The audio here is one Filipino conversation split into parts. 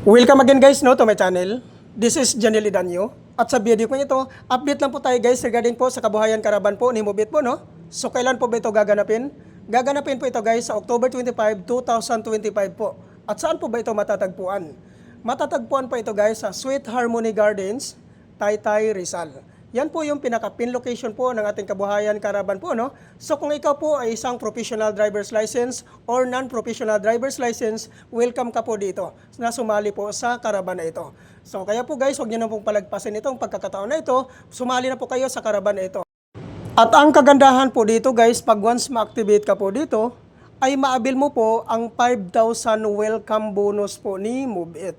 Welcome again guys no to my channel. This is Janelle Idanyo. At sa video ko ito, update lang po tayo guys regarding po sa kabuhayan karaban po ni Move It po no. So kailan po ba ito gaganapin? Gaganapin po ito guys sa October 25, 2025 po. At saan po ba ito matatagpuan? Matatagpuan po ito guys sa Sweet Harmony Gardens, Taytay, Rizal. Yan po yung pinaka-pin location po ng ating kabuhayan karaban po, no? So kung ikaw po ay isang professional driver's license or non-professional driver's license, welcome ka po dito na sumali po sa karaban na ito. So kaya po guys, huwag niyo na pong palagpasin itong pagkakataon na ito, sumali na po kayo sa karaban na ito. At ang kagandahan po dito guys, pag once ma-activate ka po dito, ay maabil mo po ang 5,000 welcome bonus po ni Move It.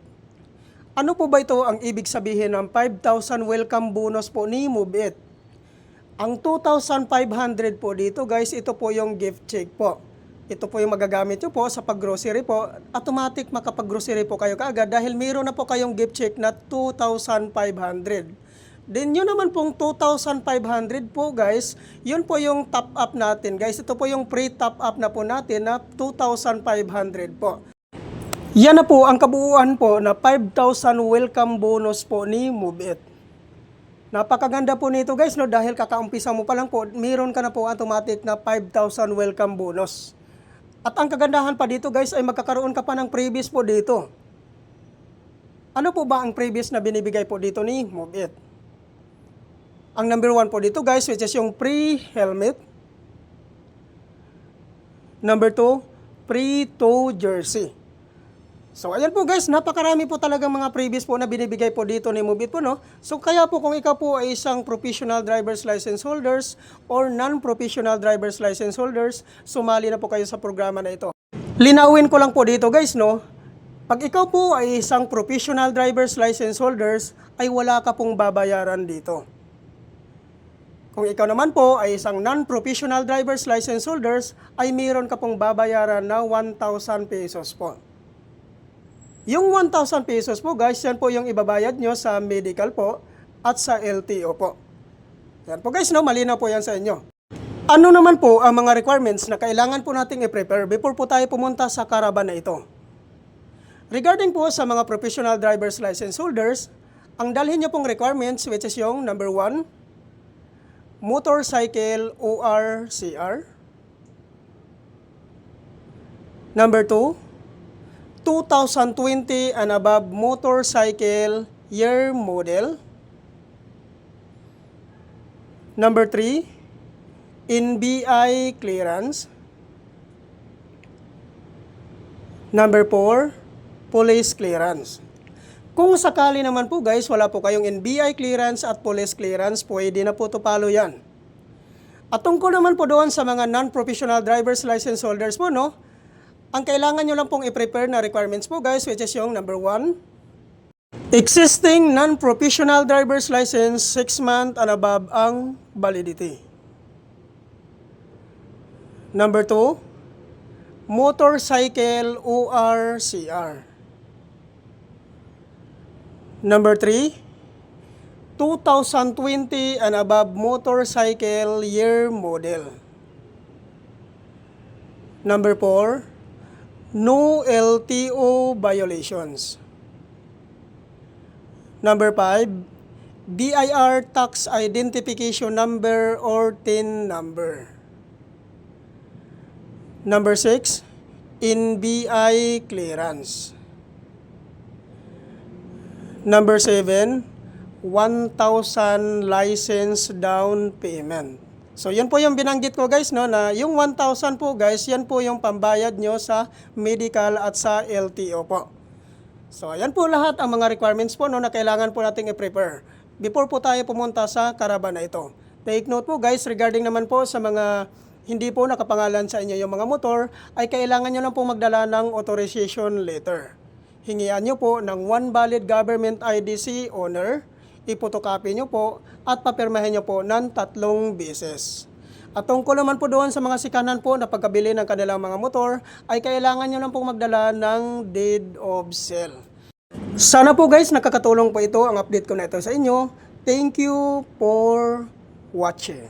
Ano po ba ito ang ibig sabihin ng 5,000 welcome bonus po ni Move It? Ang 2,500 po dito guys, ito po yung gift check po. Ito po yung magagamit nyo po sa pag-grocery po. Automatic makapag-grocery po kayo kaagad dahil mayroon na po kayong gift check na 2,500. Then yun naman pong 2,500 po guys, yun po yung top up natin guys. Ito po yung pre-top up na po natin na 2,500 po. Yan na po ang kabuuan po na 5,000 welcome bonus po ni Move It. Napakaganda po nito guys no dahil kakaumpisa mo pa lang po, meron ka na po automatic na 5,000 welcome bonus. At ang kagandahan pa dito guys ay magkakaroon ka pa ng previous po dito. Ano po ba ang previous na binibigay po dito ni Move It? Ang number 1 po dito guys which is yung free helmet. Number 2, free toe jersey. So ayan po guys, napakarami po talagang mga previous po na binibigay po dito ni Move It po no. So kaya po kung ikaw po ay isang professional driver's license holders or non-professional driver's license holders, sumali na po kayo sa programa na ito. Linawin ko lang po dito guys no, pag ikaw po ay isang professional driver's license holders, ay wala ka pong babayaran dito. Kung ikaw naman po ay isang non-professional driver's license holders, ay mayroon ka pong babayaran na 1,000 pesos po. Yung 1,000 pesos po guys, yan po yung ibabayad nyo sa medical po at sa LTO po. Yan po guys, no? Malinaw po yan sa inyo. Ano naman po ang mga requirements na kailangan po nating i-prepare before po tayo pumunta sa karaban na ito? Regarding po sa mga professional driver's license holders, ang dalhin nyo pong requirements which is yung number 1, motorcycle ORCR. Number 2, 2020 and above motorcycle year model. Number 3, NBI clearance. Number 4, police clearance. Kung sakali naman po guys, wala po kayong NBI clearance at police clearance, pwede na po tupalo yan. At tungkol naman po doon sa mga non-professional driver's license holders po no, ang kailangan nyo lang pong i-prepare na requirements po guys, which is yung number 1, existing non-professional driver's license 6 months and above ang validity. Number 2, motorcycle ORCR. Number 3, 2020 and above motorcycle year model. Number 4, no LTO violations. Number 5, BIR tax identification number or TIN number. Number 6, NBI clearance. Number 7, 1,000 license down payment. So yan po yung binanggit ko guys no, na yung 1,000 po guys, yan po yung pambayad nyo sa medical at sa LTO po. So yan po lahat ang mga requirements po no, na kailangan po nating i-prepare before po tayo pumunta sa karaban na ito. Take note po guys, regarding naman po sa mga hindi po nakapangalan sa inyo yung mga motor, ay kailangan nyo lang po magdala ng authorization letter. Hingian nyo po ng one valid government IDC owner, ipotocopy nyo po at papirmahin nyo po ng 3 beses. At tungkol naman po doon sa mga sikanan po na pagkabili ng kanilang mga motor, ay kailangan nyo lang pong magdala ng deed of sale. Sana po guys, nakakatulong po ito ang update ko na ito sa inyo. Thank you for watching.